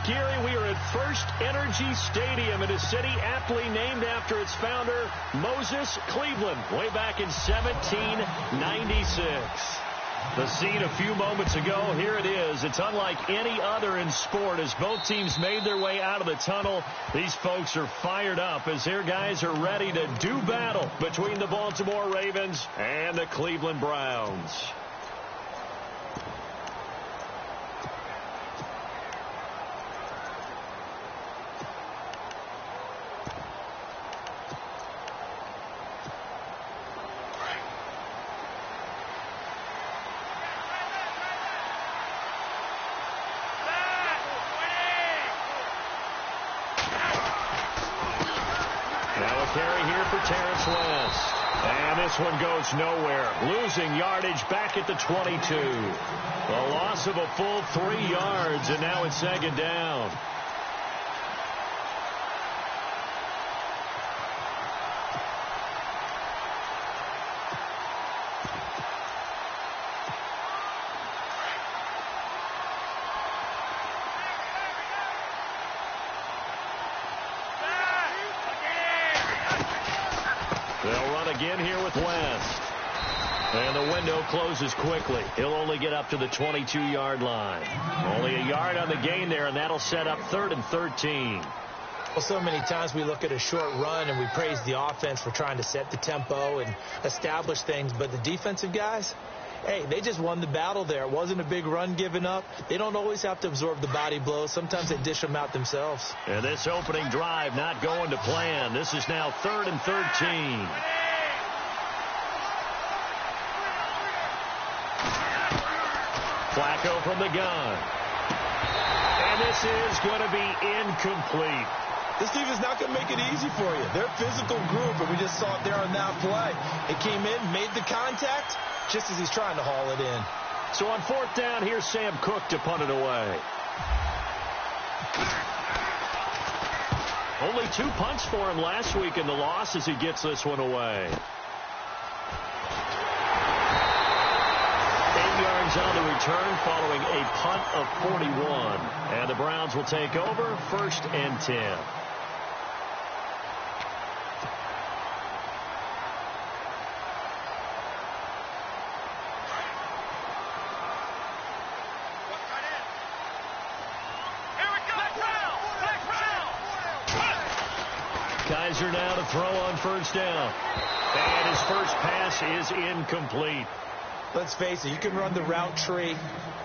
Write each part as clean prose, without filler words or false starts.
Geary, we are at First Energy Stadium in a city aptly named after its founder, Moses Cleveland, way back in 1796. The scene a few moments ago, here it is. It's unlike any other in sport as both teams made their way out of the tunnel. These folks are fired up as their guys are ready to do battle between the Baltimore Ravens and the Cleveland Browns. And this one goes nowhere. Losing yardage back at the 22. A loss of a full 3 yards, and now it's second down. Again here with West. And the window closes quickly. He'll only get up to the 22-yard line. Only a yard on the gain there, and that'll set up 3rd and 13. Well, so many times we look at a short run and we praise the offense for trying to set the tempo and establish things, but the defensive guys, hey, they just won the battle there. It wasn't a big run given up. They don't always have to absorb the body blows. Sometimes they dish them out themselves. And this opening drive not going to plan. This is now 3rd and 13. Flacco from the gun. And this is going to be incomplete. This defense is not going to make it easy for you. They're a physical group, and we just saw it there on that play. It came in, made the contact, just as he's trying to haul it in. So on 4th down, here's Sam Cook to punt it away. Only 2 punts for him last week in the loss as he gets this one away. 8 yards on the return following a punt of 41. And the Browns will take over 1st and 10. Kaiser now to throw on 1st down. And his first pass is incomplete. Let's face it, you can run the route tree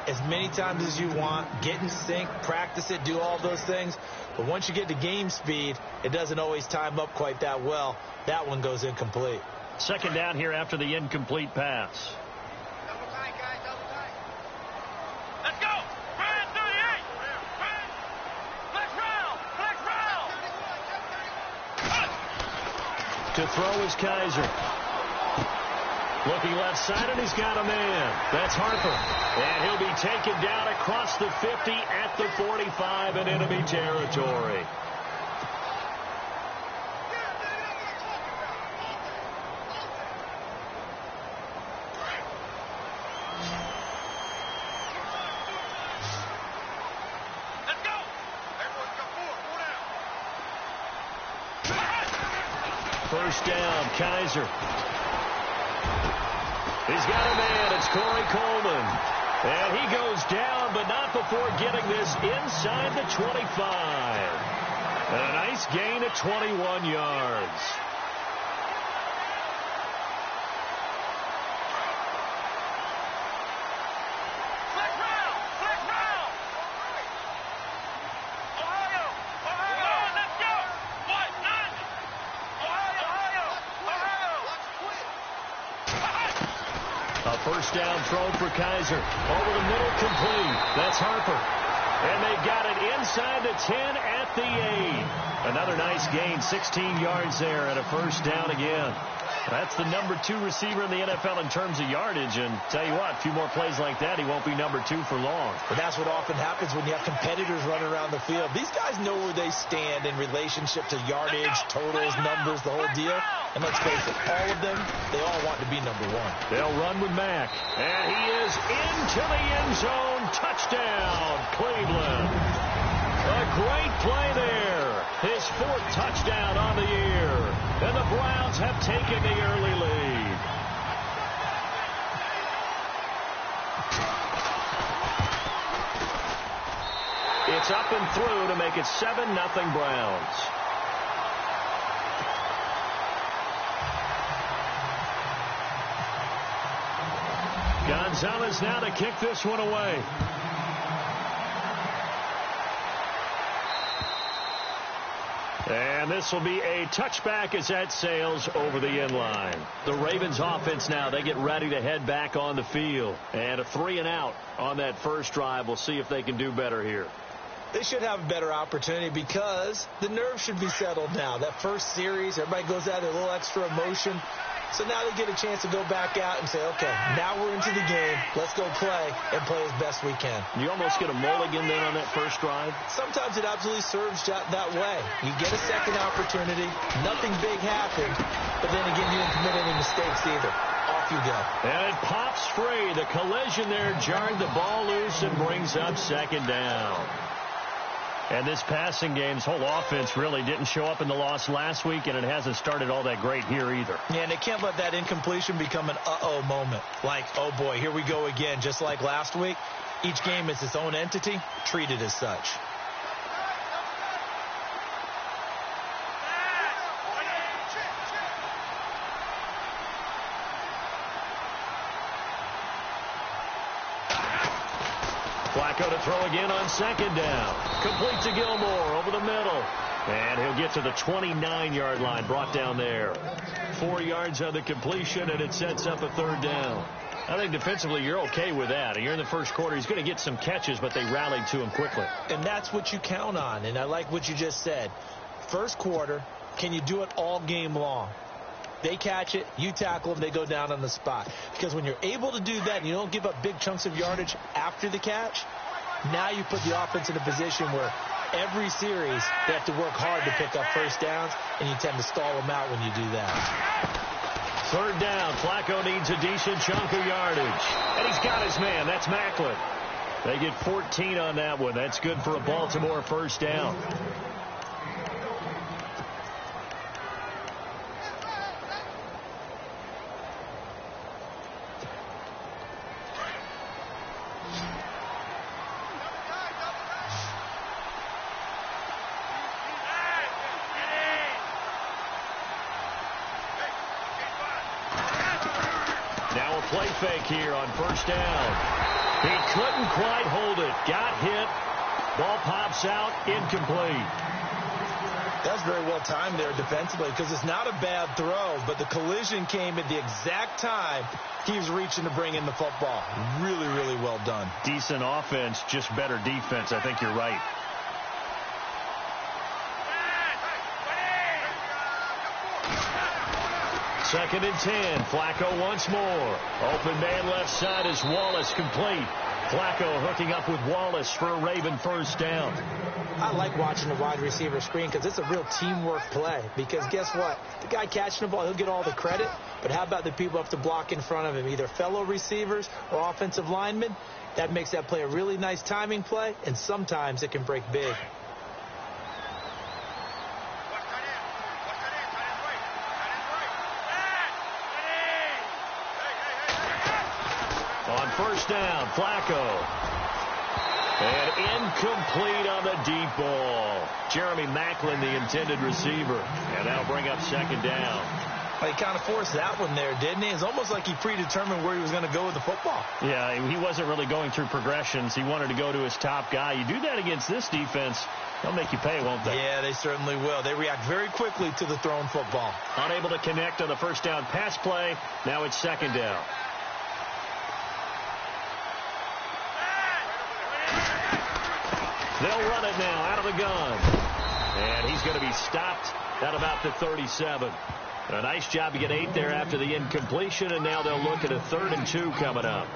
as many times as you want, get in sync, practice it, do all those things. But once you get to game speed, it doesn't always time up quite that well. That one goes incomplete. 2nd down here after the incomplete pass. Double tight, guys, double tight. Let's go! Brand 38! Flex round! To throw is Kaiser. Looking left side, and he's got a man. That's Harper. And he'll be taken down across the 50 at the 45 in enemy territory. Let's go! Everyone's got 4 down. 1st down, Kaiser. He's got a man. It's Corey Coleman. And he goes down, but not before getting this inside the 25. And a nice gain at 21 yards. Flex round! Flex round! Ohio! Ohio! Let's go! What? None! Ohio! A 1st down throw for Kaiser. Over the middle, complete. That's Harper. And they got it inside the 10 at the 8. Another nice gain, 16 yards there and a 1st down again. That's the number 2 receiver in the NFL in terms of yardage. And tell you what, a few more plays like that, he won't be number 2 for long. And that's what often happens when you have competitors running around the field. These guys know where they stand in relationship to yardage, totals, numbers, the whole deal. And let's face it, all of them, they all want to be number 1. They'll run with Mack. And he is into the end zone. Touchdown, Cleveland. Great play there. His 4th touchdown on the year. And the Browns have taken the early lead. It's up and through to make it 7-0 Browns. Gonzalez now to kick this one away. And this will be a touchback as that sails over the end line. The Ravens offense now, they get ready to head back on the field. And a 3-and-out on that first drive. We'll see if they can do better here. They should have a better opportunity because the nerves should be settled now. That first series, everybody goes out with a little extra emotion. So now they get a chance to go back out and say, okay, now we're into the game. Let's go play and play as best we can. You almost get a mulligan then on that first drive? Sometimes it absolutely serves that way. You get a second opportunity. Nothing big happened. But then again, you didn't commit any mistakes either. Off you go. And it pops free. The collision there jarred the ball loose and brings up 2nd down. And this passing game's whole offense really didn't show up in the loss last week, and it hasn't started all that great here either. Yeah, and they can't let that incompletion become an uh-oh moment. Like, oh, boy, here we go again. Just like last week, each game is its own entity, treated as such. Flacco to throw again on 2nd down. Complete to Gilmore over the middle. And he'll get to the 29-yard line, brought down there. 4 yards on the completion, and it sets up a 3rd down. I think defensively you're okay with that. You're in the first quarter. He's going to get some catches, but they rallied to him quickly. And that's what you count on, and I like what you just said. First quarter, can you do it all game long? They catch it, you tackle them, they go down on the spot. Because when you're able to do that and you don't give up big chunks of yardage after the catch, now you put the offense in a position where every series they have to work hard to pick up first downs, and you tend to stall them out when you do that. 3rd down. Flacco needs a decent chunk of yardage. And he's got his man. That's Macklin. They get 14 on that one. That's good for a Baltimore first down. Now a play fake here on first down. He couldn't quite hold it. Got hit. Ball pops out. Incomplete. That's very well timed there defensively because it's not a bad throw, but the collision came at the exact time he was reaching to bring in the football. Really, really well done. Decent offense, just better defense. I think you're right. Second and 10. Flacco once more. Open man left side is Wallace, complete. Flacco hooking up with Wallace for a Raven first down. I like watching the wide receiver screen because it's a real teamwork play. Because guess what? The guy catching the ball, he'll get all the credit. But how about the people have to block in front of him, either fellow receivers or offensive linemen? That makes that play a really nice timing play, and sometimes it can break big. On first down, Flacco. And incomplete on the deep ball. Jeremy Macklin, the intended receiver. And that'll bring up second down. Well, he kind of forced that one there, didn't he? It's almost like he predetermined where he was going to go with the football. Yeah, he wasn't really going through progressions. He wanted to go to his top guy. You do that against this defense, they'll make you pay, won't they? Yeah, they certainly will. They react very quickly to the thrown football. Unable to connect on the first down pass play. Now it's second down. They'll run it now out of the gun. And he's going to be stopped at about the 37. A nice job to get 8 there after the incompletion, and now they'll look at a 3rd and 2 coming up.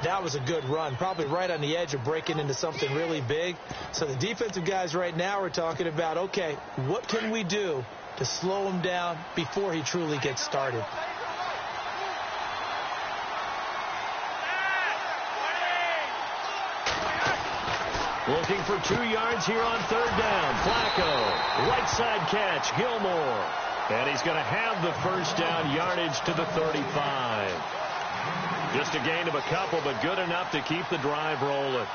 That was a good run, probably right on the edge of breaking into something really big. So the defensive guys right now are talking about, okay, what can we do to slow him down before he truly gets started? Looking for 2 yards here on third down. Flacco, right side catch, Gilmore. And he's going to have the first down, yardage to the 35. Just a gain of a couple, but good enough to keep the drive rolling.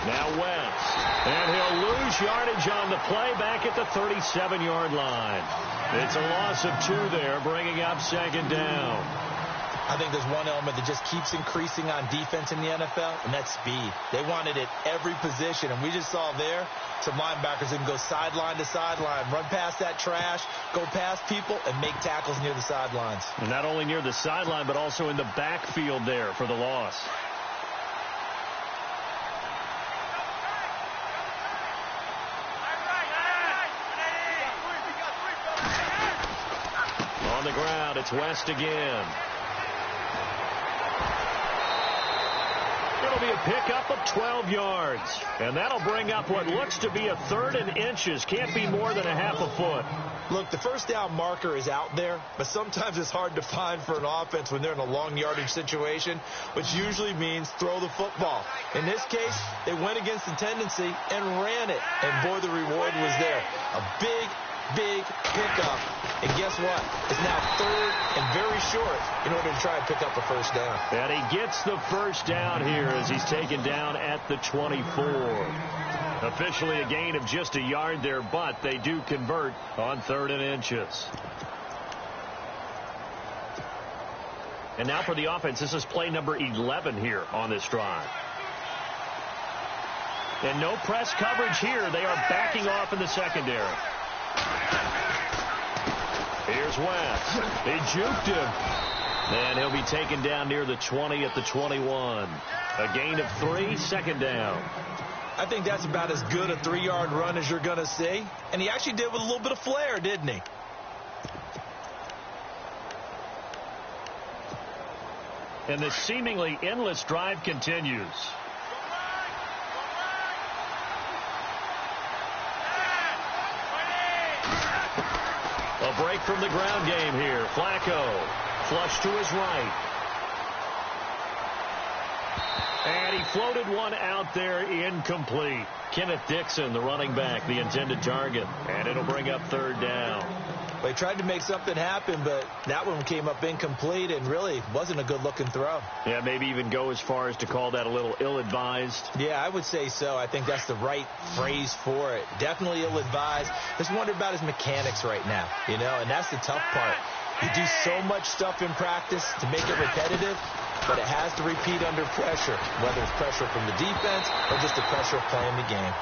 Now West, and he'll lose yardage on the play back at the 37-yard line. It's a loss of 2 there, bringing up second down. I think there's one element that just keeps increasing on defense in the NFL, and that's speed. They want it at every position, and we just saw there some linebackers that can go sideline to sideline, run past that trash, go past people, and make tackles near the sidelines. And not only near the sideline, but also in the backfield there for the loss. On the ground, it's West again. It'll be a pickup of 12 yards. And that'll bring up what looks to be a 3rd and inches. Can't be more than a half a foot. Look, the first down marker is out there, but sometimes it's hard to find for an offense when they're in a long yardage situation, which usually means throw the football. In this case, they went against the tendency and ran it. And boy, the reward was there. A big pickup. And guess what? It's now 3rd and very short in order to try and pick up a first down. And he gets the first down here as he's taken down at the 24. Officially a gain of just a yard there, but they do convert on 3rd and inches. And now for the offense, this is play number 11 here on this drive. And no press coverage here. They are backing off in the secondary. Here's West. He juked him. And he'll be taken down near the 20 at the 21. A gain of 3, second down. I think that's about as good a 3-yard run as you're going to see. And he actually did with a little bit of flair, didn't he? And the seemingly endless drive continues. A break from the ground game here. Flacco, flush to his right. And he floated one out there, incomplete. Kenneth Dixon, the running back, the intended target. And it'll bring up 3rd down. Well, he tried to make something happen, but that one came up incomplete and really wasn't a good-looking throw. Yeah, maybe even go as far as to call that a little ill-advised. Yeah, I would say so. I think that's the right phrase for it. Definitely ill-advised. Just wonder about his mechanics right now, you know, and that's the tough part. You do so much stuff in practice to make it repetitive, but it has to repeat under pressure, whether it's pressure from the defense or just the pressure of playing the game.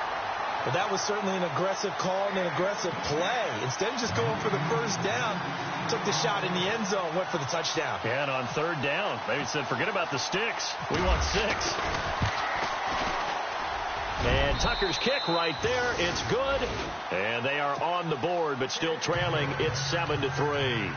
But that was certainly an aggressive call and an aggressive play. Instead of just going for the first down, took the shot in the end zone, went for the touchdown. Yeah, and on 3rd down, they said, forget about the sticks. We want 6. And Tucker's kick right there. It's good. And they are on the board, but still trailing. It's 7-3.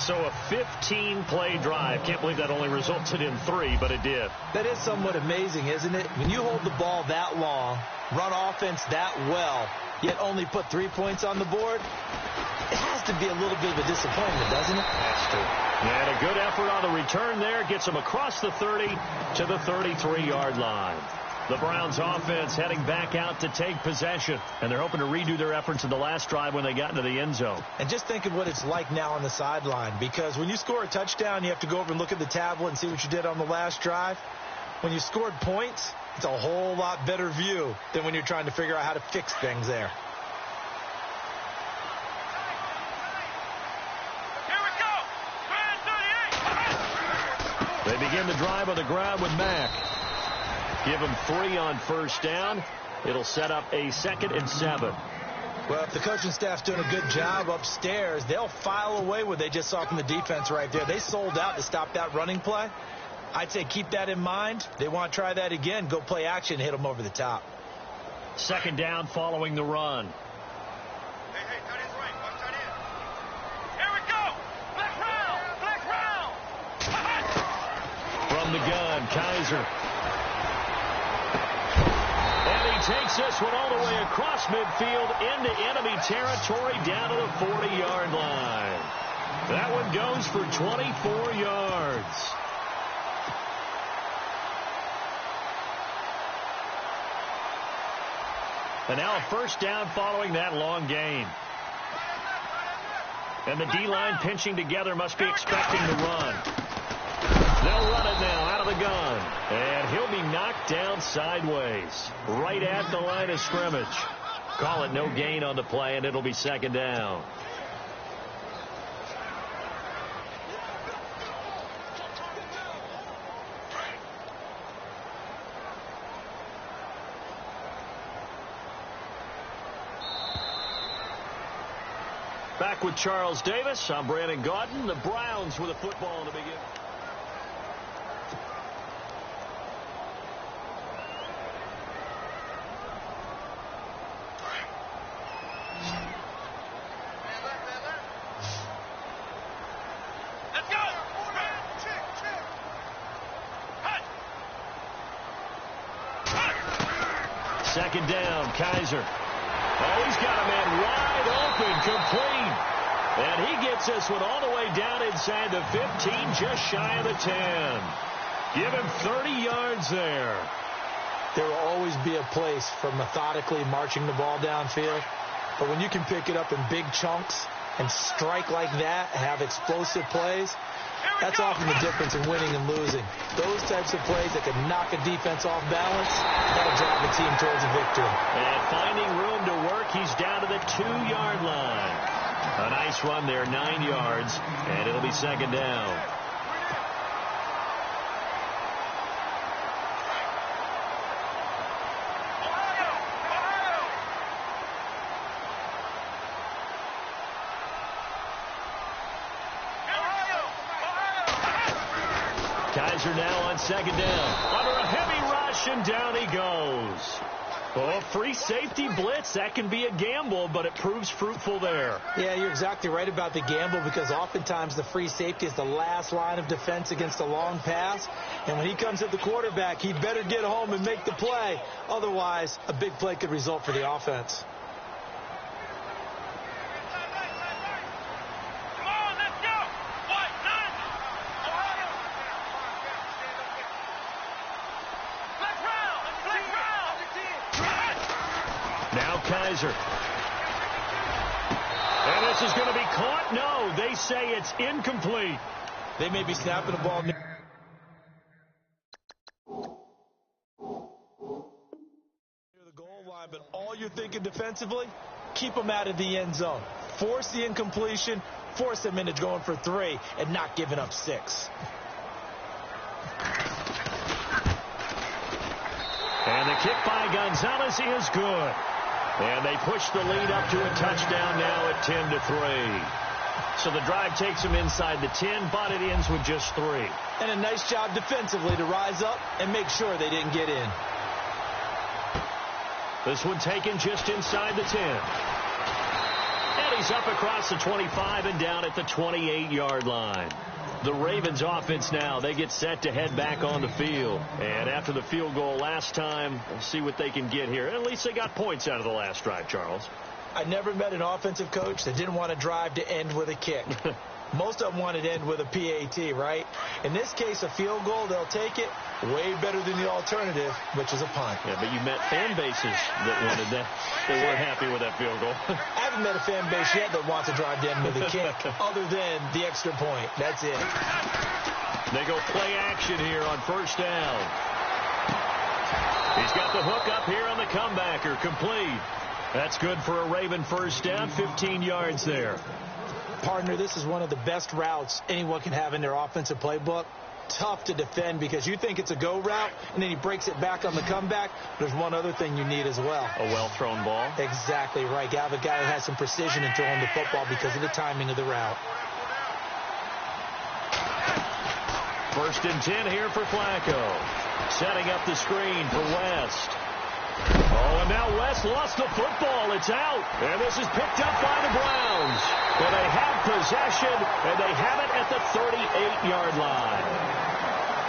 So a 15-play drive. Can't believe that only resulted in 3, but it did. That is somewhat amazing, isn't it? When you hold the ball that long, run offense that well, yet only put 3 points on the board, it has to be a little bit of a disappointment, doesn't it? Has to. And a good effort on the return there. Gets them across the 30 to the 33-yard line. The Browns offense heading back out to take possession. And they're hoping to redo their efforts in the last drive when they got into the end zone. And just think of what it's like now on the sideline. Because when you score a touchdown, you have to go over and look at the tablet and see what you did on the last drive. When you scored points, it's a whole lot better view than when you're trying to figure out how to fix things there. They begin the drive on the ground with Mack. Give him 3 on first down. It'll set up a 2nd and 7. Well, if the coaching staff's doing a good job upstairs, they'll file away what they just saw from the defense right there. They sold out to stop that running play. I'd say keep that in mind. They want to try that again. Go play action, hit them over the top. 2nd down following the run. Hey, tight end's right. Watch tight end. Here we go. Flex round. From the gun, Kaiser. And he takes this one all the way across midfield into enemy territory down to the 40-yard line. That one goes for 24 yards. And now a first down following that long gain. And the D-line pinching together must be expecting to run. They'll run it now out of the gun. And he'll be knocked down sideways, right at the line of scrimmage. Call it no gain on the play, and it'll be second down. Back with Charles Davis. I'm Brandon Gaudin. The Browns with a football in the beginning. Let's go! Second down, Kaiser. Oh, he's got a man wide open, complete. And he gets this one all the way down inside the 15, just shy of the 10. Give him 30 yards there. There will always be a place for methodically marching the ball downfield. But when you can pick it up in big chunks and strike like that, have explosive plays, that's often the difference in winning and losing. Those types of plays that can knock a defense off balance, that'll drive the team towards a victory. And finding room to work, he's down to the 2-yard line. A nice run there, 9 yards, and it'll be second down. Kaiser now on second down. Under a heavy rush, and down he goes. Oh, free safety blitz. That can be a gamble, but it proves fruitful there. Yeah, you're exactly right about the gamble, because oftentimes the free safety is the last line of defense against a long pass. And when he comes at the quarterback, he better get home and make the play. Otherwise, a big play could result for the offense. Kaiser. And this is going to be caught. No, they say it's incomplete. They may be snapping the ball near the goal line, but all you're thinking defensively, keep them out of the end zone. Force the incompletion, force them into going for 3, and not giving up 6. And the kick by Gonzalez is good. And they push the lead up to a touchdown now at 10-3. So the drive takes them inside the 10, but it ends with just 3. And a nice job defensively to rise up and make sure they didn't get in. This one taken just inside the 10. And he's up across the 25 and down at the 28-yard line. The Ravens offense now, they get set to head back on the field. And after the field goal last time, we'll see what they can get here. At least they got points out of the last drive, Charles. I never met an offensive coach that didn't want to drive to end with a kick. Most of them wanted to end with a PAT, right? In this case, a field goal, they'll take it. Way better than the alternative, which is a punt. Yeah, but you met fan bases that wanted that. They weren't happy with that field goal. I haven't met a fan base yet that wants to drive to end with a kick, other than the extra point. That's it. They go play action here on first down. He's got the hook up here on the comebacker, complete. That's good for a Raven first down, 15 yards there. Partner, this is one of the best routes anyone can have in their offensive playbook. Tough to defend because you think it's a go route, and then he breaks it back on the comeback. There's one other thing you need as well. A well-thrown ball? Exactly right. You have a guy who has some precision in throwing the football because of the timing of the route. First and 10 here for Flacco. Setting up the screen for West. Oh, and now West lost the football. It's out. And this is picked up by the Browns. But they have possession, and they have it at the 38-yard line.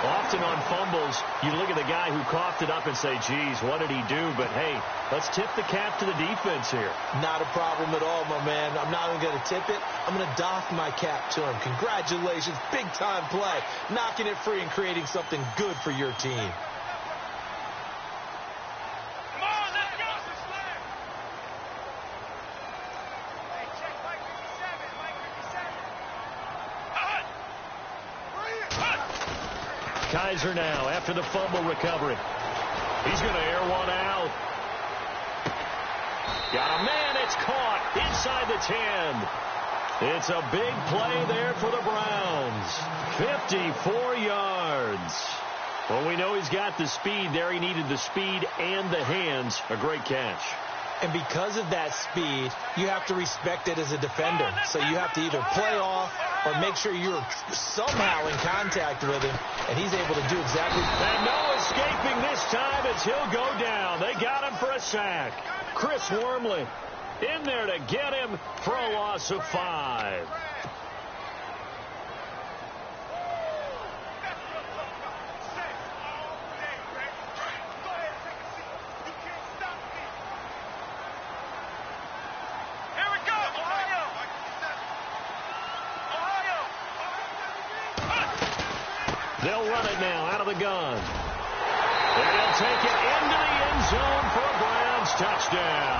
Often on fumbles, you look at the guy who coughed it up and say, geez, what did he do? But, hey, let's tip the cap to the defense here. Not a problem at all, my man. I'm not even going to tip it. I'm going to doff my cap to him. Congratulations. Big-time play. Knocking it free and creating something good for your team. Kaiser now after the fumble recovery. He's going to air one out. Got a man. It's caught inside the 10. It's a big play there for the Browns. 54 yards. Well, we know he's got the speed there. He needed the speed and the hands. A great catch. And because of that speed, you have to respect it as a defender. So you have to either play off or make sure you're somehow in contact with him, and he's able to do exactly that. And no escaping this time as he'll go down. They got him for a sack. Chris Wormley in there to get him for a loss of 5. They'll run it now out of the gun. And he'll take it into the end zone for a Browns touchdown.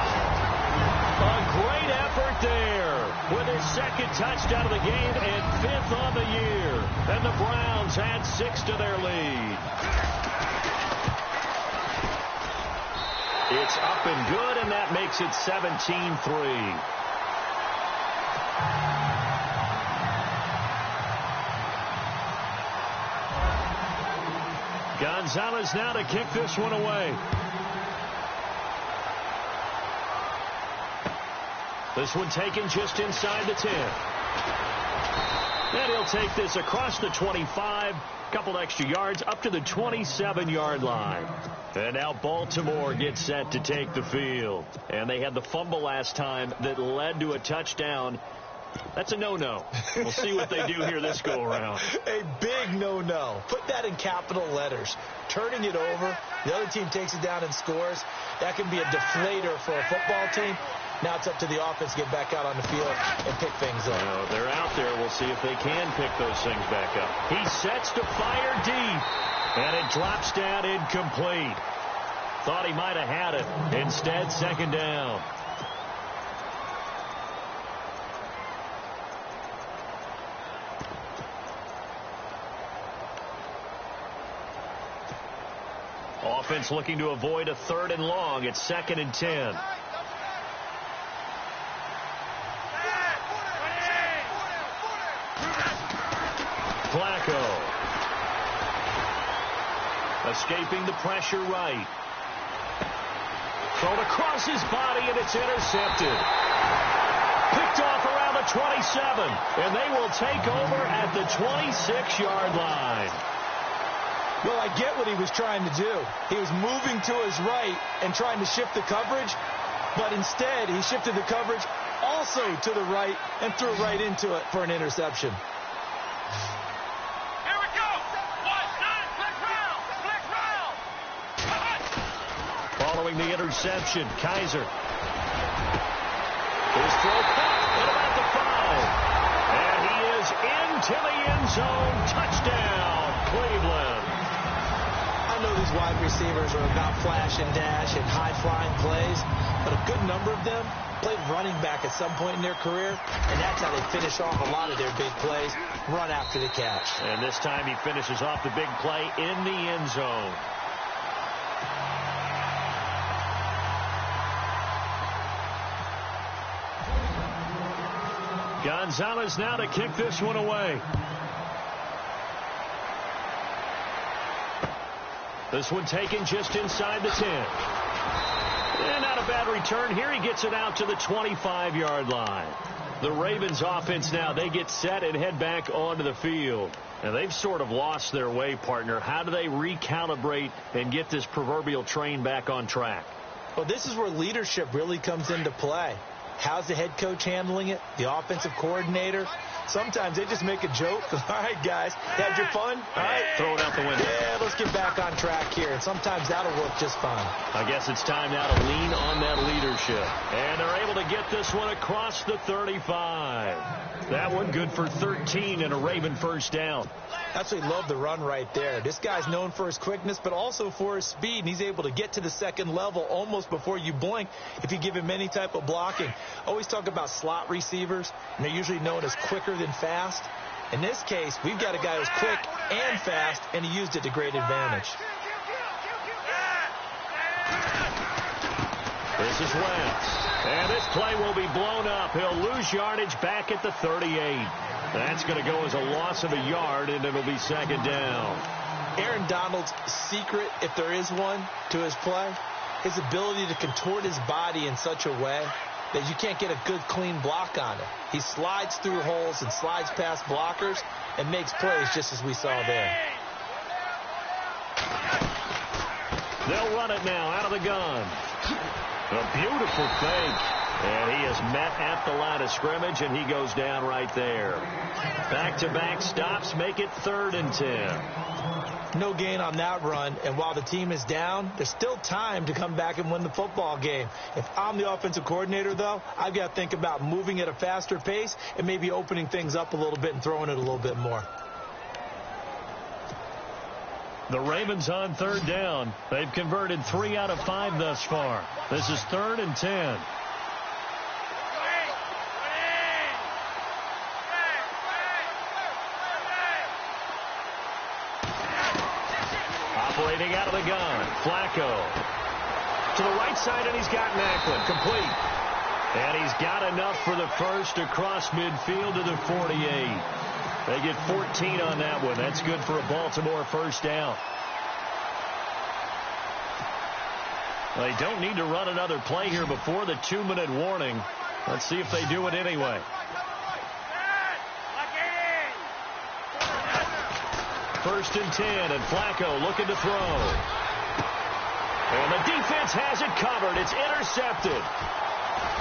A great effort there with his second touchdown of the game and 5th on the year. And the Browns add 6 to their lead. It's up and good, and that makes it 17-3. Gonzalez now to kick this one away. This one taken just inside the 10. And he'll take this across the 25, couple extra yards up to the 27-yard line. And now Baltimore gets set to take the field. And they had the fumble last time that led to a touchdown. That's a no-no. We'll see what they do here this go-around. A big no-no. Put that in capital letters. Turning it over, the other team takes it down and scores. That can be a deflator for a football team. Now it's up to the offense to get back out on the field and pick things up. Well, they're out there. We'll see if they can pick those things back up. He sets to fire deep, and it drops down incomplete. Thought he might have had it. Instead, second down. Offense looking to avoid a 3rd and long. It's 2nd and 10. Flacco. Escaping the pressure right. Thrown across his body, and it's intercepted. Picked off around the 27, and they will take over at the 26-yard line. Well, I get what he was trying to do. He was moving to his right and trying to shift the coverage, but instead he shifted the coverage also to the right and threw right into it for an interception. Here we go. Flex round. Following the interception, Kaiser. His throw caught at about the 5. And he is into the end zone. Touchdown, Cleveland. I know these wide receivers are about flash and dash and high-flying plays, but a good number of them played running back at some point in their career, and that's how they finish off a lot of their big plays, run after the catch. And this time he finishes off the big play in the end zone. Gonzalez now to kick this one away. This one taken just inside the 10. And not a bad return here. He gets it out to the 25-yard line. The Ravens offense now, they get set and head back onto the field. And they've sort of lost their way, partner. How do they recalibrate and get this proverbial train back on track? Well, this is where leadership really comes into play. How's the head coach handling it? The offensive coordinator? Sometimes they just make a joke. All right, guys, had your fun? All right. Throw it out the window. Yeah, let's get back on track here. And sometimes that'll work just fine. I guess it's time now to lean on that leadership. And they're able to get this one across the 35. That one good for 13 and a Raven first down. Absolutely love the run right there. This guy's known for his quickness, but also for his speed. And he's able to get to the second level almost before you blink if you give him any type of blocking. Always talk about slot receivers, and they're usually known as quicker than fast. In this case, we've got a guy who's quick and fast, and he used it to great advantage. This is Wentz. And this play will be blown up. He'll lose yardage back at the 38. That's going to go as a loss of a yard, and it'll be second down. Aaron Donald's secret, if there is one, to his play, his ability to contort his body in such a way that you can't get a good, clean block on it. He slides through holes and slides past blockers and makes plays just as we saw there. They'll run it now out of the gun. A beautiful fake. And he is met at the line of scrimmage, and he goes down right there. Back-to-back stops make it 3rd and 10. No gain on that run, and while the team is down, there's still time to come back and win the football game. If I'm the offensive coordinator, though, I've got to think about moving at a faster pace and maybe opening things up a little bit and throwing it a little bit more. The Ravens on 3rd down. They've converted 3 out of 5 thus far. This is 3rd and 10. Operating out of the gun, Flacco. To the right side, and he's got Macklin. Complete. And he's got enough for the first across midfield to the 48. They get 14 on that one. That's good for a Baltimore first down. They don't need to run another play here before the 2-minute warning. Let's see if they do it anyway. First and 10, and Flacco looking to throw. And the defense has it covered. It's intercepted.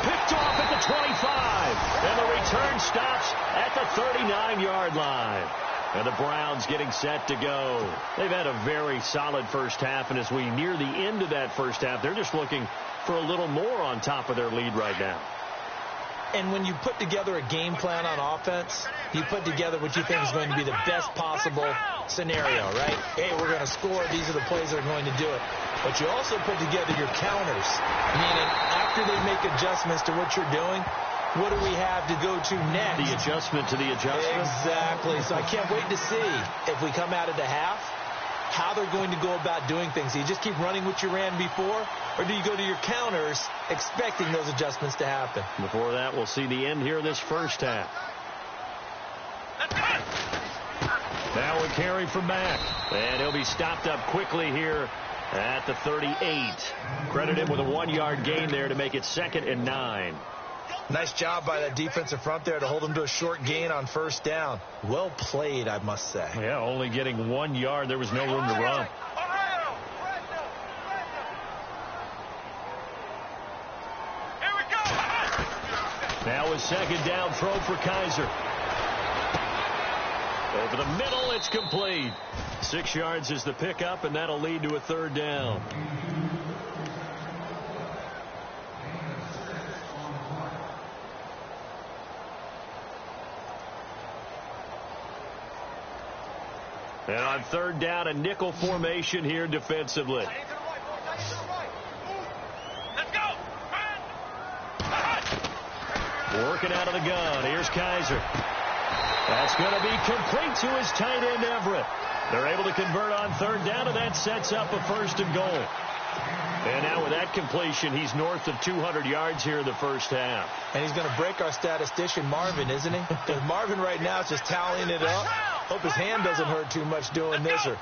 Picked off at the 25. And the return stops at the 39-yard line. And the Browns getting set to go. They've had a very solid first half, and as we near the end of that first half, they're just looking for a little more on top of their lead right now. And when you put together a game plan on offense, you put together what you think is going to be the best possible scenario, right? Hey, we're going to score. These are the plays that are going to do it. But you also put together your counters, meaning after they make adjustments to what you're doing, what do we have to go to next? The adjustment to the adjustment? Exactly. So I can't wait to see if we come out of the half, how they're going to go about doing things. Do you just keep running what you ran before, or do you go to your counters expecting those adjustments to happen? Before that, we'll see the end here of this first half. Now a carry from Mack, and he'll be stopped up quickly here at the 38. Credit him with a 1-yard gain there to make it 2nd and 9. Nice job by that defensive front there to hold him to a short gain on first down. Well played, I must say. Yeah, only getting 1 yard. There was no room to run. Here we go. Now a 2nd down throw for Kaiser. Over the middle, it's complete. 6 yards is the pickup, and that'll lead to a 3rd down. And on 3rd down, a nickel formation here defensively. Let's go. Working out of the gun. Here's Kaiser. That's going to be complete to his tight end, Everett. They're able to convert on 3rd down, and that sets up a 1st and goal. And now with that completion, he's north of 200 yards here in the first half. And he's going to break our statistician, Marvin, isn't he? Because Marvin right now is just tallying it up. Hope his hand doesn't hurt too much doing this or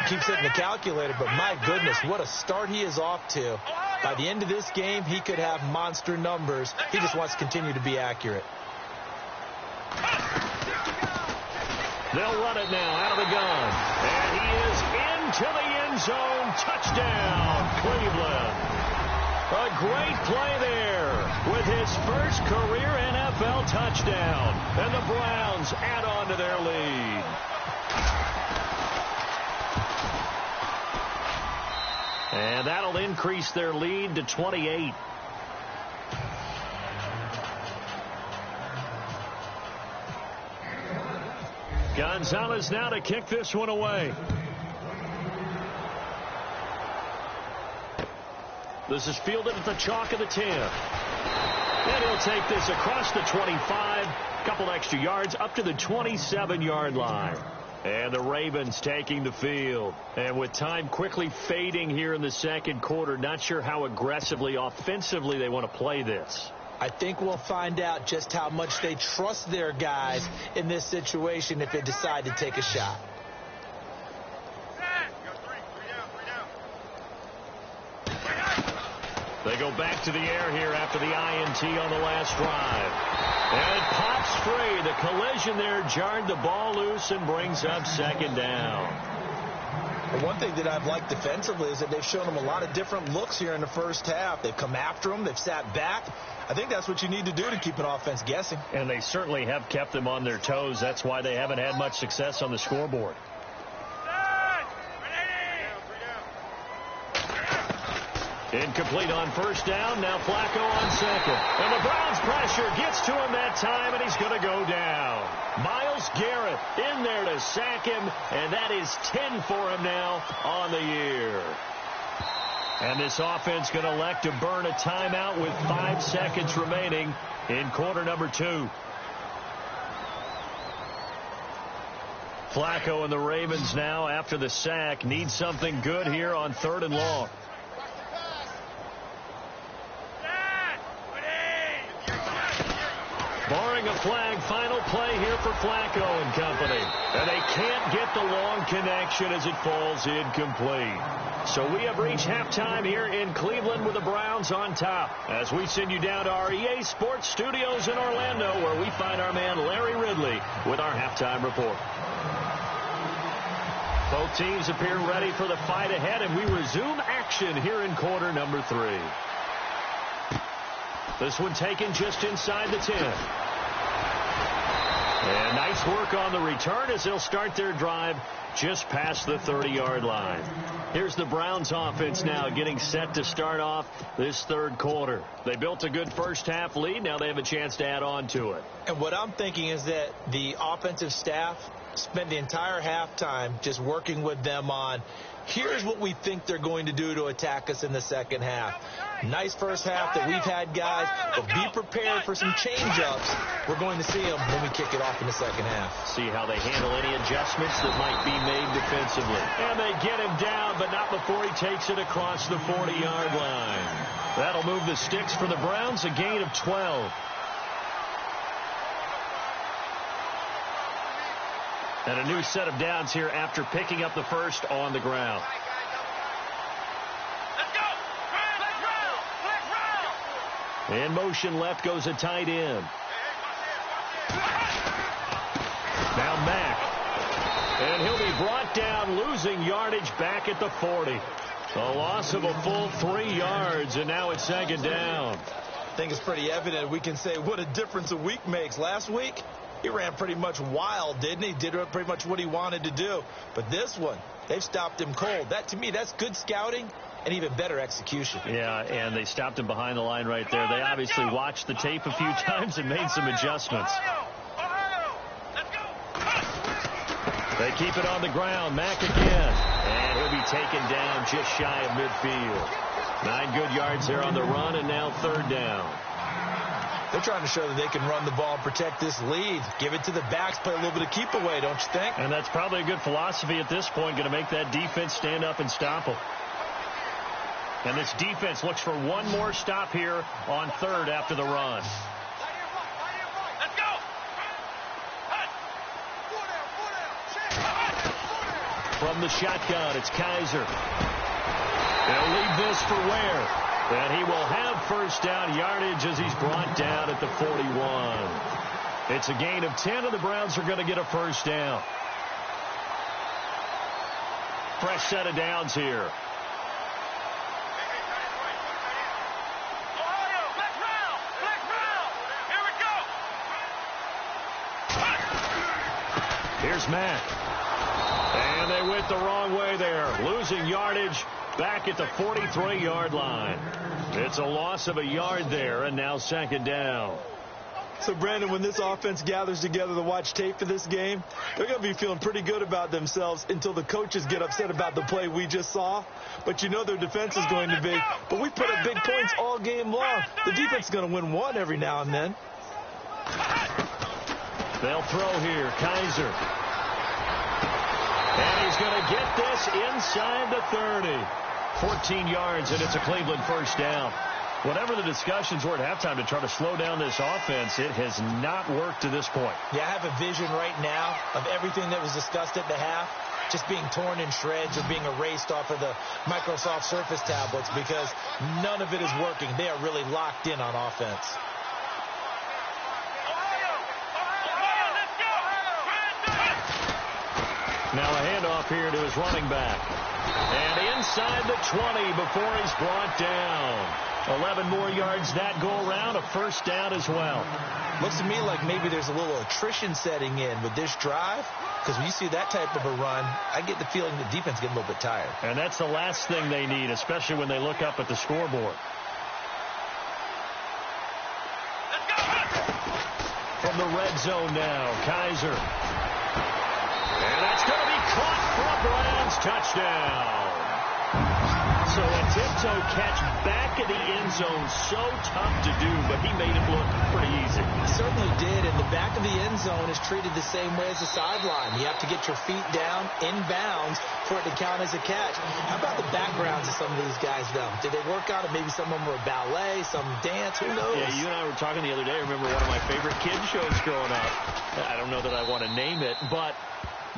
keeps hitting the calculator. But my goodness, what a start he is off to. By the end of this game, he could have monster numbers. He just wants to continue to be accurate. They'll run it now out of the gun. And he is into the end zone. Touchdown, Cleveland. A great play there with his first career NFL Bell touchdown. And the Browns add on to their lead. And that'll increase their lead to 28. Gonzalez now to kick this one away. This is fielded at the chalk of the 10. And he'll take this across the 25. A couple extra yards up to the 27-yard line. And the Ravens taking the field. And with time quickly fading here in the second quarter, not sure how aggressively, offensively they want to play this. I think we'll find out just how much they trust their guys in this situation if they decide to take a shot. They go back to the air here after the INT on the last drive. And it pops free. The collision there jarred the ball loose and brings up second down. Well, one thing that I've liked defensively is that they've shown them a lot of different looks here in the first half. They've come after them. They've sat back. I think that's what you need to do to keep an offense guessing. And they certainly have kept them on their toes. That's why they haven't had much success on the scoreboard. Incomplete on first down. Now Flacco on second. And the Browns pressure gets to him that time, and he's going to go down. Myles Garrett in there to sack him, and that is 10 for him now on the year. And this offense going to elect to burn a timeout with 5 seconds remaining in quarter number 2. Flacco and the Ravens now, after the sack, need something good here on 3rd and long. Barring a flag, final play here for Flacco and company. And they can't get the long connection as it falls incomplete. So we have reached halftime here in Cleveland with the Browns on top. As we send you down to our EA Sports Studios in Orlando, where we find our man Larry Ridley with our halftime report. Both teams appear ready for the fight ahead, and we resume action here in quarter number 3. This one taken just inside the 10. And nice work on the return as they'll start their drive just past the 30-yard line. Here's the Browns offense now getting set to start off this 3rd quarter. They built a good first half lead. Now they have a chance to add on to it. And what I'm thinking is that the offensive staff spend the entire halftime just working with them on, here's what we think they're going to do to attack us in the second half. Nice first half that we've had, guys, but be prepared for some change-ups. We're going to see them when we kick it off in the second half. See how they handle any adjustments that might be made defensively. And they get him down, but not before he takes it across the 40-yard line. That'll move the sticks for the Browns, a gain of 12. And a new set of downs here after picking up the first on the ground. In motion left goes a tight end. Now Mack. And he'll be brought down, losing yardage back at the 40. A loss of a full 3 yards, and now it's second down. I think it's pretty evident. We can say what a difference a week makes. Last week, he ran pretty much wild, didn't he? Did pretty much what he wanted to do. But this one, they've stopped him cold. That, to me, that's good scouting and even better execution. Yeah, and they stopped him behind the line right there. They obviously watched the tape a few times and made some adjustments. They keep it on the ground. Mack again. And he'll be taken down just shy of midfield. 9 good yards there on the run, and now 3rd down. They're trying to show that they can run the ball and protect this lead. Give it to the backs, play a little bit of keep away, don't you think? And that's probably a good philosophy at this point, going to make that defense stand up and stop them. And this defense looks for one more stop here on 3rd after the run. Let's go! From the shotgun, it's Kaiser. They'll leave this for Ware. And he will have first down yardage as he's brought down at the 41. It's a gain of 10, and the Browns are going to get a first down. Fresh set of downs here. Here's Mack. And they went the wrong way there. Losing yardage back at the 43-yard line. It's a loss of a yard there, and now second down. So, Brandon, when this offense gathers together to watch tape for this game, they're going to be feeling pretty good about themselves until the coaches get upset about the play we just saw. But you know their defense is going to be. But we put up big points all game long. The defense is going to win one every now and then. They'll throw here. Kaiser. And he's going to get this inside the 30. 14 yards, and it's a Cleveland first down. Whatever the discussions were at halftime to try to slow down this offense, it has not worked to this point. Yeah, I have a vision right now of everything that was discussed at the half just being torn in shreds or being erased off of the Microsoft Surface tablets because none of it is working. They are really locked in on offense. Now a handoff here to his running back. And inside the 20 before he's brought down. 11 more yards that go around, a first down as well. Looks to me like maybe there's a little attrition setting in with this drive, because when you see that type of a run, I get the feeling the defense getting a little bit tired. And that's the last thing they need, especially when they look up at the scoreboard. From the red zone now, Kaiser. And that's going to be caught for a Browns touchdown. So a tiptoe catch back in the end zone, so tough to do, but he made it look pretty easy. He certainly did, and the back of the end zone is treated the same way as the sideline. You have to get your feet down in bounds for it to count as a catch. How about the backgrounds of some of these guys, though? Did they work out it? Maybe some of them were ballet, some dance, who knows? Yeah, you and I were talking the other day. I remember one of my favorite kids shows growing up. I don't know that I want to name it, but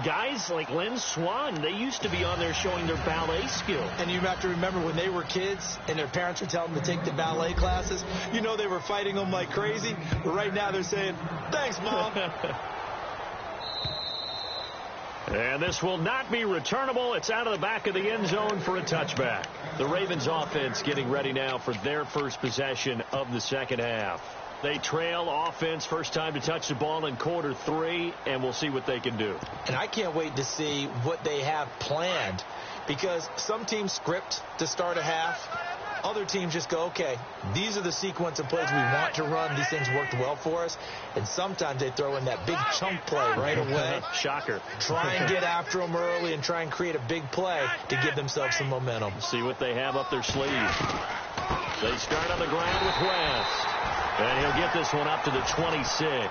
guys like Lynn Swann, they used to be on there showing their ballet skill. And you have to remember when they were kids and their parents were telling them to take the ballet classes, you know they were fighting them like crazy. But right now they're saying, thanks, Mom. And this will not be returnable. It's out of the back of the end zone for a touchback. The Ravens offense getting ready now for their first possession of the second half. They trail offense, first time to touch the ball in quarter 3, and we'll see what they can do. And I can't wait to see what they have planned, because some teams script to start a half. Other teams just go, okay, these are the sequence of plays we want to run. These things worked well for us. And sometimes they throw in that big chunk play right away. Shocker. Try and get after them early and try and create a big play to give themselves some momentum. See what they have up their sleeve. They start on the ground with West. And he'll get this one up to the 26.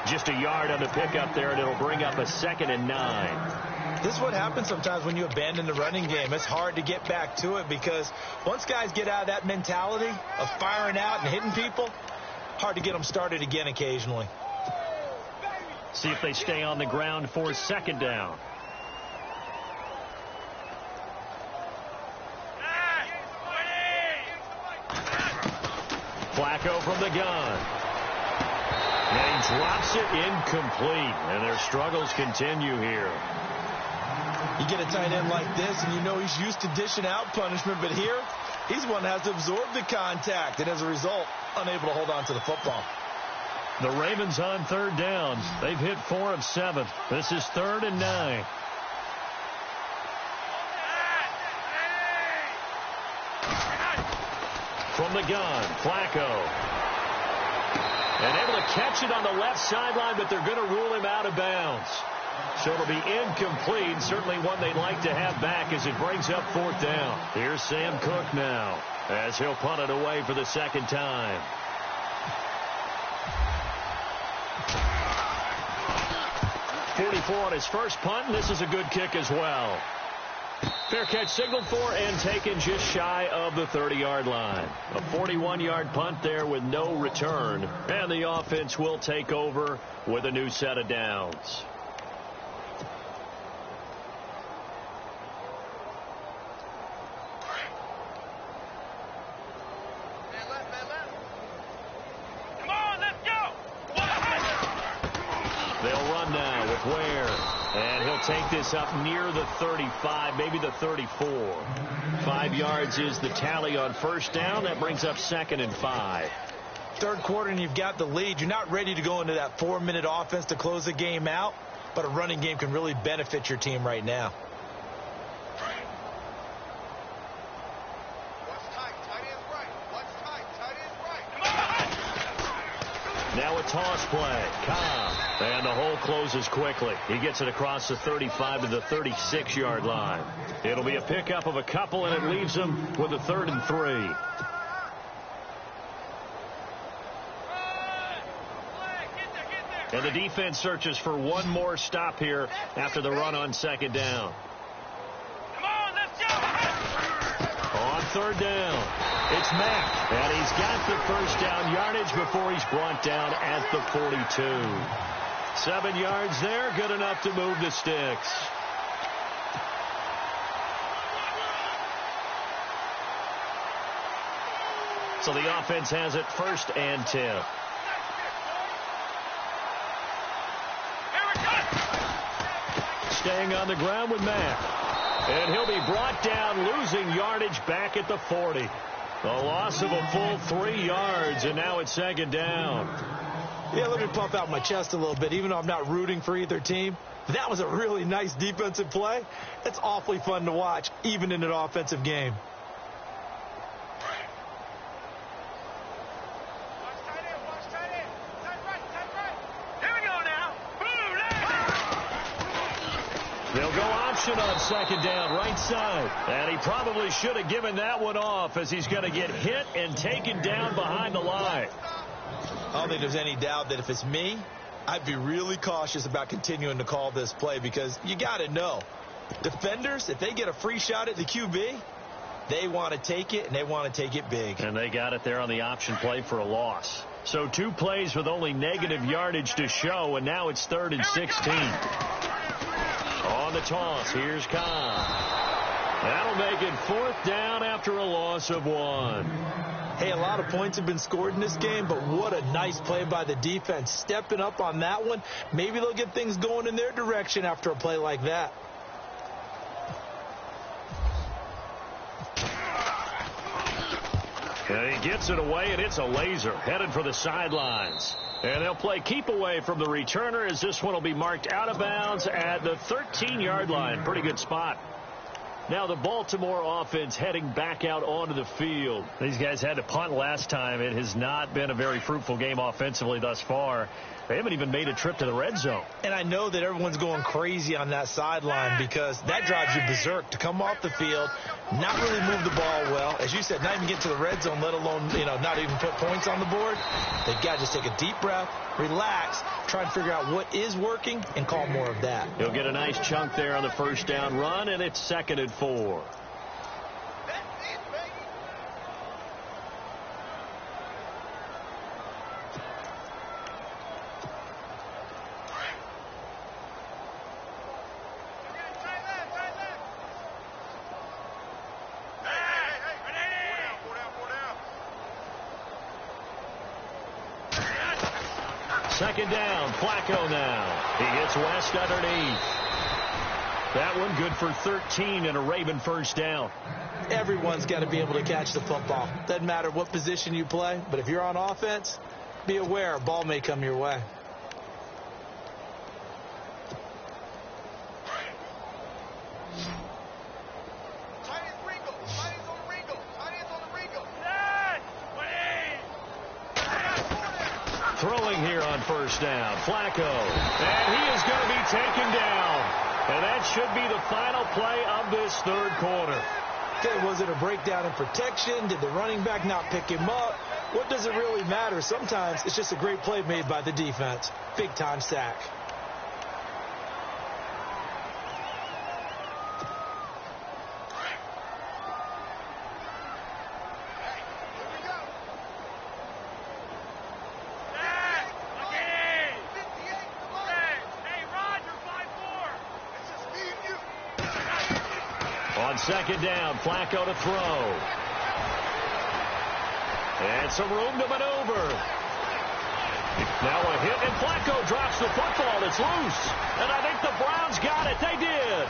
Just a yard on the pickup there, and it'll bring up a 2nd and 9. This is what happens sometimes when you abandon the running game. It's hard to get back to it because once guys get out of that mentality of firing out and hitting people, hard to get them started again occasionally. See if they stay on the ground for 2nd down. Flacco from the gun. And he drops it incomplete. And their struggles continue here. You get a tight end like this, and you know he's used to dishing out punishment. But here, he's one that has to absorb the contact. And as a result, unable to hold on to the football. The Ravens on 3rd down. They've hit 4 of 7. This is 3rd and 9. From the gun, Flacco. And able to catch it on the left sideline, but they're going to rule him out of bounds. So it'll be incomplete. Certainly one they'd like to have back as it brings up 4th down. Here's Sam Cook now as he'll punt it away for the 2nd time. .44 on his first punt, and this is a good kick as well. Fair catch signaled for and taken just shy of the 30-yard line. A 41-yard punt there with no return. And the offense will take over with a new set of downs. Come on, let's go! They'll run now with Ware. And he'll take this up near the 35, maybe the 34. 5 yards is the tally on first down. That brings up 2nd and 5. Third quarter, and you've got the lead. You're not ready to go into that 4-minute offense to close the game out. but a running game can really benefit your team right now. Now a toss play. Cobb. And the hole closes quickly. He gets it across the 35 to the 36-yard line. It'll be a pickup of a couple, and it leaves him with a 3rd and 3. And the defense searches for one more stop here after the run on 2nd down. Come on, let's go! On 3rd down, it's Mack, and he's got the first down yardage before he's brought down at the 42. 7 yards there, good enough to move the sticks. So the offense has it 1st and 10. Staying on the ground with Mack. And he'll be brought down, losing yardage back at the 40. A loss of a full 3 yards, and now it's 2nd down. Yeah, let me puff out my chest a little bit. Even though I'm not rooting for either team, that was a really nice defensive play. It's awfully fun to watch, even in an offensive game. They'll go option on 2nd down, right side. And he probably should have given that one off, as he's going to get hit and taken down behind the line. I don't think there's any doubt that if it's me, I'd be really cautious about continuing to call this play, because you got to know, defenders, if they get a free shot at the QB, they want to take it, and they want to take it big. And they got it there on the option play for a loss. So 2 plays with only negative yardage to show, and now it's 3rd and 16. On the toss, here's Cobb. That'll make it 4th down after a loss of 1. Hey, a lot of points have been scored in this game, but what a nice play by the defense. Stepping up on that one, maybe they'll get things going in their direction after a play like that. And he gets it away, and it's a laser headed for the sidelines. And they'll play keep away from the returner, as this one will be marked out of bounds at the 13-yard line. Pretty good spot. Now the Baltimore offense heading back out onto the field. These guys had to punt last time. It has not been a very fruitful game offensively thus far. They haven't even made a trip to the red zone. And I know that everyone's going crazy on that sideline, because that drives you berserk to come off the field, not really move the ball well. As you said, not even get to the red zone, let alone, not even put points on the board. They've got to just take a deep breath, relax, try and figure out what is working, and call more of that. He'll get a nice chunk there on the 1st down run, and it's 2nd and 4. Second down, Flacco now. He gets West underneath. That one good for 13 and a Raven 1st down. Everyone's got to be able to catch the football. Doesn't matter what position you play, but if you're on offense, be aware a ball may come your way. Throwing here on 1st down, Flacco. And he is going to be taken down. And that should be the final play of this 3rd quarter. Okay, was it a breakdown in protection? Did the running back not pick him up? What does it really matter? Sometimes it's just a great play made by the defense. Big-time sack. On 2nd down, Flacco to throw. And some room to maneuver. Now a hit, and Flacco drops the football. It's loose. And I think the Browns got it. They did.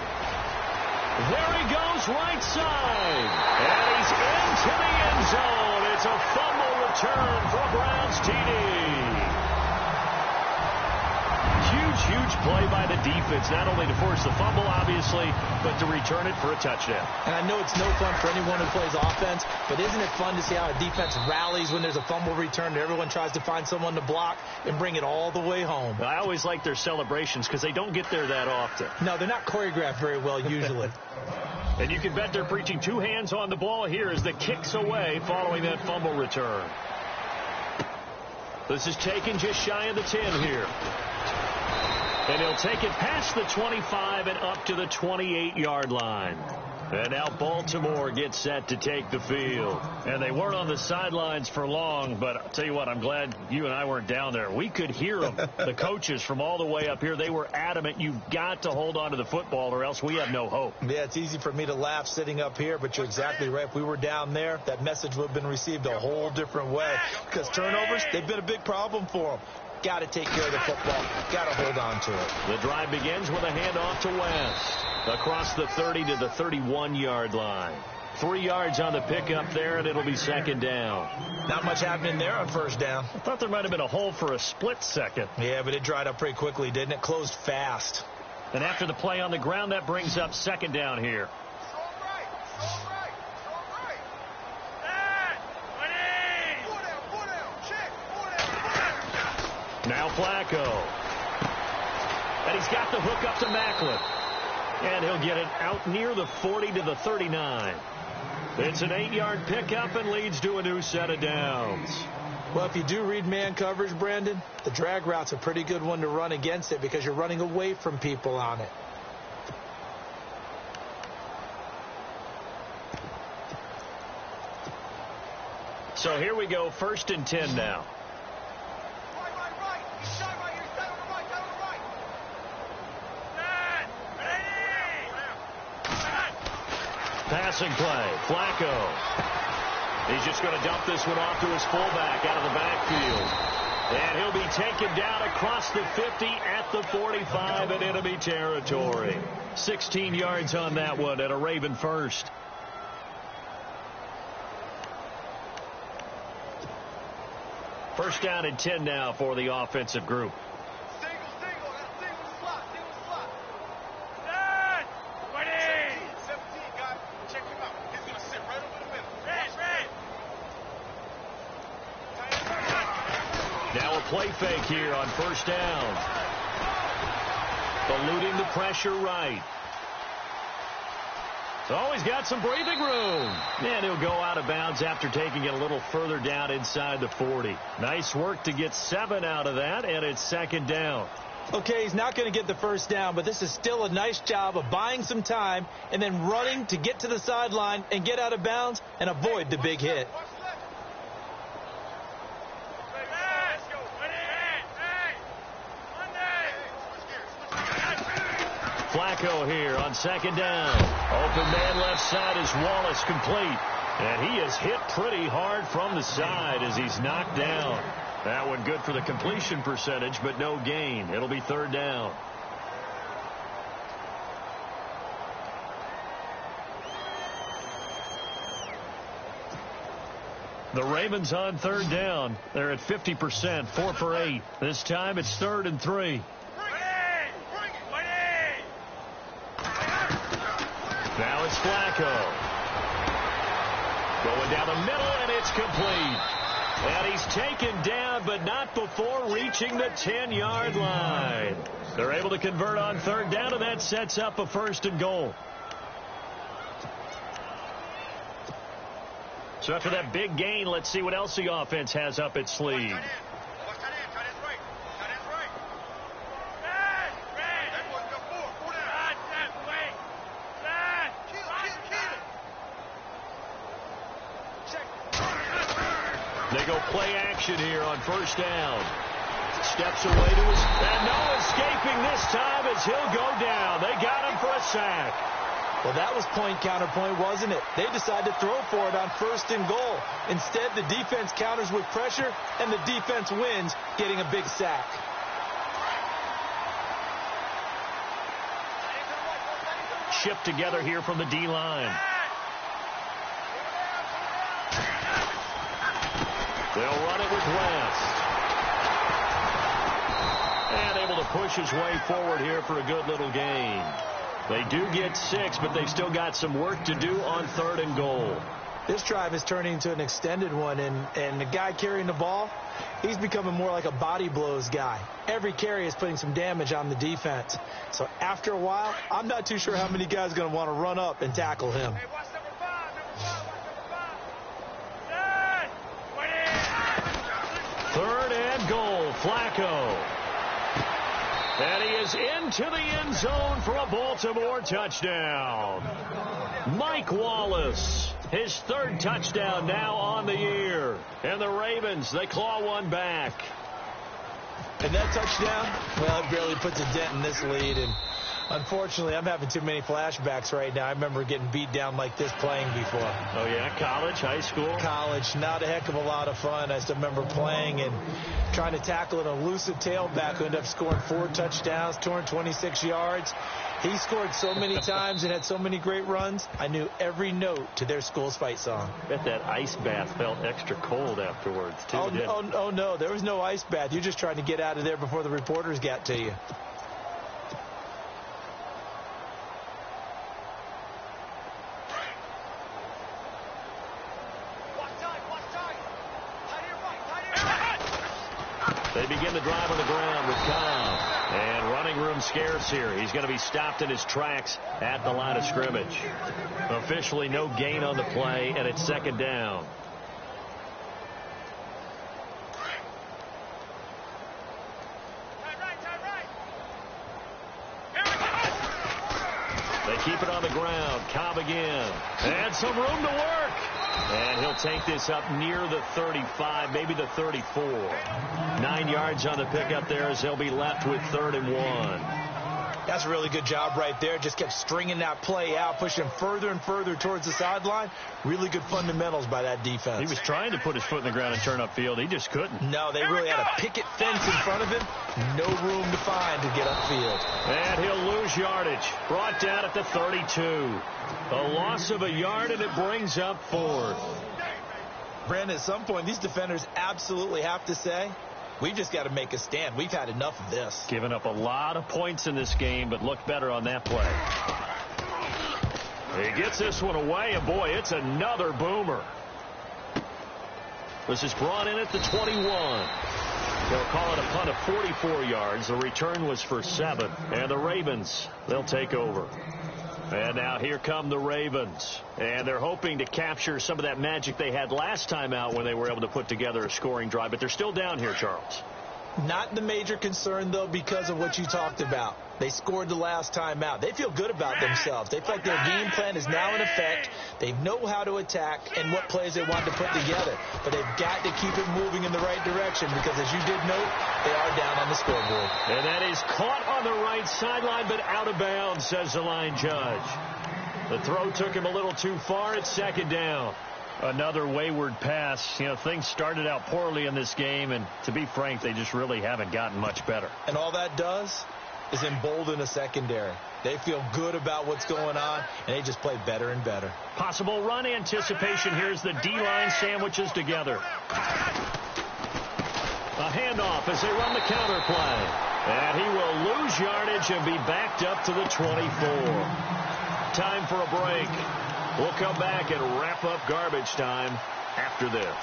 There he goes, right side. And he's into the end zone. It's a fumble return for a Browns TD. Huge huge play by the defense, not only to force the fumble, obviously, but to return it for a touchdown. And I know it's no fun for anyone who plays offense, but isn't it fun to see how a defense rallies when there's a fumble return and everyone tries to find someone to block and bring it all the way home? I always like their celebrations because they don't get there that often. No, they're not choreographed very well usually. And you can bet they're preaching two hands on the ball here as the kick's away following that fumble return. This is taken just shy of the 10 here. And he'll take it past the 25 and up to the 28-yard line. And now Baltimore gets set to take the field. And they weren't on the sidelines for long, but I'll tell you what, I'm glad you and I weren't down there. We could hear them, the coaches from all the way up here. They were adamant, you've got to hold on to the football or else we have no hope. Yeah, it's easy for me to laugh sitting up here, but you're exactly right. If we were down there, that message would have been received a whole different way. Because turnovers, they've been a big problem for them. Got to take care of the football. Got to hold on to it. The drive begins with a handoff to West. Across the 30 to the 31-yard line. 3 yards on the pickup there, and it'll be second down. Not much happening there on first down. I thought there might have been a hole for a split second. Yeah, but it dried up pretty quickly, didn't it? Closed fast. And after the play on the ground, that brings up second down here. Now Flacco. And he's got the hook up to Macklin. And he'll get it out near the 40 to the 39. It's an 8-yard pickup and leads to a new set of downs. Well, if you do read man coverage, Brandon, the drag route's a pretty good one to run against it because you're running away from people on it. So here we go, 1st and 10 now. Passing play, Flacco. He's just going to dump this one off to his fullback out of the backfield. And he'll be taken down across the 50 at the 45 and enemy territory. 16 yards on that one and a Raven first. First down and 10 now for the offensive group. Play fake here on first down. Eluding the pressure right. So he's got some breathing room. And he'll go out of bounds after taking it a little further down inside the 40. Nice work to get 7 out of that, and it's second down. Okay, he's not going to get the first down, but this is still a nice job of buying some time and then running to get to the sideline and get out of bounds and avoid the big hit. Flacco here on second down. Open man left side is Wallace, complete. And he is hit pretty hard from the side as he's knocked down. That one good for the completion percentage, but no gain. It'll be third down. The Ravens on third down. They're at 50%, 4 for 8. This time it's 3rd and 3. Now it's Flacco. Going down the middle, and it's complete. And he's taken down, but not before reaching the 10-yard line. They're able to convert on third down, and that sets up a 1st and goal. So after that big gain, let's see what else the offense has up its sleeve. They go play action here on first down. Steps away to his... And no escaping this time as he'll go down. They got him for a sack. Well, that was point counterpoint, wasn't it? They decided to throw for it on 1st and goal. Instead, the defense counters with pressure, and the defense wins, getting a big sack. Shipped together here from the D-line. They'll run it with West. And able to push his way forward here for a good little gain. They do get 6, but they've still got some work to do on 3rd and goal. This drive is turning into an extended one, and the guy carrying the ball, he's becoming more like a body blows guy. Every carry is putting some damage on the defense. So after a while, I'm not too sure how many guys are going to want to run up and tackle him. Hey, watch number 5. Number 5. 3rd and goal, Flacco. And he is into the end zone for a Baltimore touchdown. Mike Wallace, his 3rd touchdown now on the year. And the Ravens, they claw one back. And that touchdown, well, it barely puts a dent in this lead. And unfortunately, I'm having too many flashbacks right now. I remember getting beat down like this playing before. Oh, yeah? College, high school? College, not a heck of a lot of fun. I still remember playing and trying to tackle an elusive tailback who ended up scoring 4 touchdowns, 226 yards. He scored so many times and had so many great runs. I knew every note to their school's fight song. I bet that ice bath felt extra cold afterwards, too. Oh, no, there was no ice bath. You're just trying to get out of there before the reporters got to you. They begin the drive on the ground with Cobb. And running room scarce here. He's going to be stopped in his tracks at the line of scrimmage. Officially no gain on the play, and it's 2nd down. They keep it on the ground. Cobb again. And some room to work. And he'll take this up near the 35, maybe the 34. 9 yards on the pickup there as they'll be left with 3rd and 1. That's a really good job right there. Just kept stringing that play out, pushing further and further towards the sideline. Really good fundamentals by that defense. He was trying to put his foot in the ground and turn upfield. He just couldn't. No, they really had a picket fence in front of him. No room to find to get upfield. And he'll lose yardage. Brought down at the 32. A loss of a yard, and it brings up 4th. Brandon, at some point, these defenders absolutely have to say, we've just got to make a stand. We've had enough of this. Giving up a lot of points in this game, but look better on that play. He gets this one away, and boy, it's another boomer. This is brought in at the 21. They'll call it a punt of 44 yards. The return was for 7. And the Ravens, they'll take over. And now here come the Ravens. And they're hoping to capture some of that magic they had last time out when they were able to put together a scoring drive. But they're still down here, Charles. Not the major concern, though, because of what you talked about. They scored the last time out. They feel good about themselves. They feel like their game plan is now in effect. They know how to attack and what plays they want to put together. But they've got to keep it moving in the right direction because, as you did note, they are down on the scoreboard. And that is caught on the right sideline, but out of bounds, says the line judge. The throw took him a little too far. It's 2nd down. Another wayward pass. You know, things started out poorly in this game, and to be frank, they just really haven't gotten much better. And all that does is embolden a secondary. They feel good about what's going on, and they just play better and better. Possible run anticipation. Here's the D-line sandwiches together. A handoff as they run the counter play. And he will lose yardage and be backed up to the 24. Time for a break. We'll come back and wrap up garbage time after this.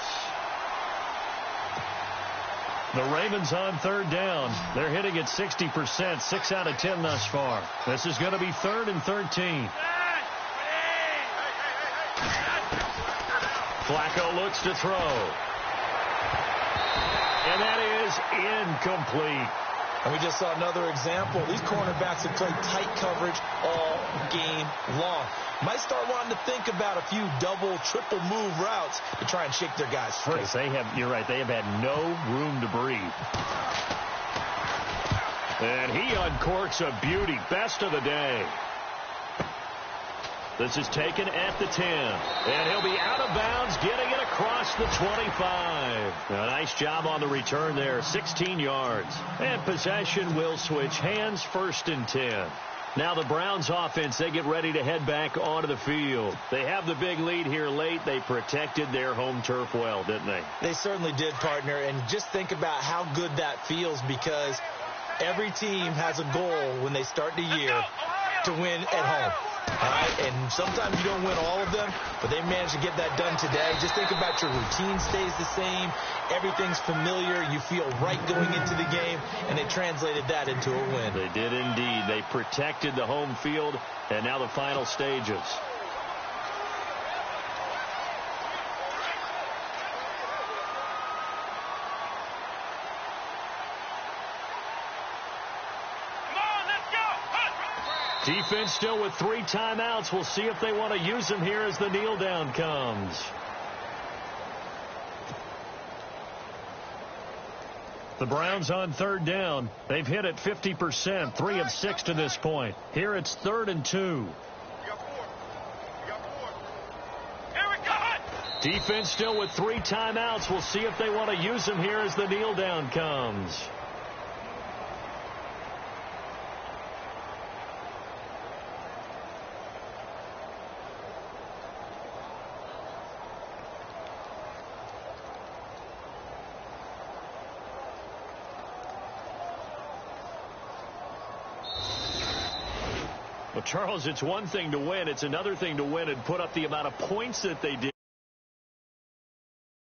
The Ravens on 3rd down. They're hitting at 60%, 6 out of 10 thus far. This is going to be 3rd and 13. Flacco looks to throw. And that is incomplete. And we just saw another example. These cornerbacks have played tight coverage all game long. Might start wanting to think about a few double, triple move routes to try and shake their guys free. They have, you're right, they have had no room to breathe. And he uncorks a beauty. Best of the day. This is taken at the 10. And he'll be out of bounds, getting it across the 25. A nice job on the return there, 16 yards. And possession will switch hands, 1st and 10. Now the Browns offense, they get ready to head back onto the field. They have the big lead here late. They protected their home turf well, didn't they? They certainly did, partner. And just think about how good that feels, because Every team has a goal when they start the year to win at home. All right? And sometimes you don't win all of them, but they managed to get that done today. Just think about your routine stays the same. Everything's familiar. You feel right going into the game, and they translated that into a win. They did indeed. They protected the home field, and now the final stages. Defense still with 3 timeouts. We'll see if they want to use them here as the kneel down comes. The Browns on 3rd down. They've hit it 50%, 3 of 6 to this point. Here it's 3rd and 2. Defense still with 3 timeouts. We'll see if they want to use them here as the kneel down comes. Well, Charles, it's one thing to win. It's another thing to win and put up the amount of points that they did.